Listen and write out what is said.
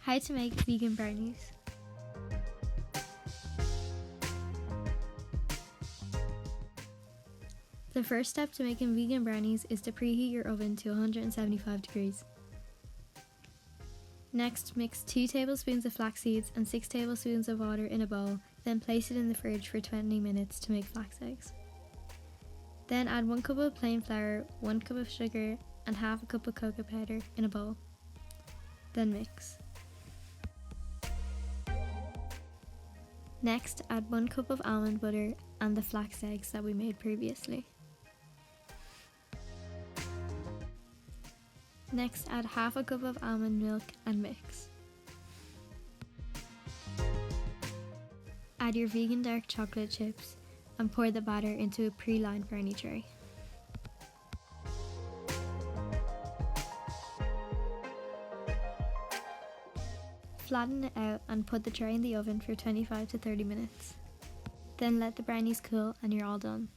How to make vegan brownies. The first step to making vegan brownies is to preheat your oven to 175 degrees. Next, mix 2 tablespoons of flax seeds and 6 tablespoons of water in a bowl, then place it in the fridge for 20 minutes to make flax eggs. Then add 1 cup of plain flour, 1 cup of sugar and half a cup of cocoa powder in a bowl. Then mix. Next, add 1 cup of almond butter and the flax eggs that we made previously. Next, add half a cup of almond milk and mix. Add your vegan dark chocolate chips and pour the batter into a pre-lined brownie tray. Flatten it out and put the tray in the oven for 25 to 30 minutes. Then let the brownies cool and you're all done.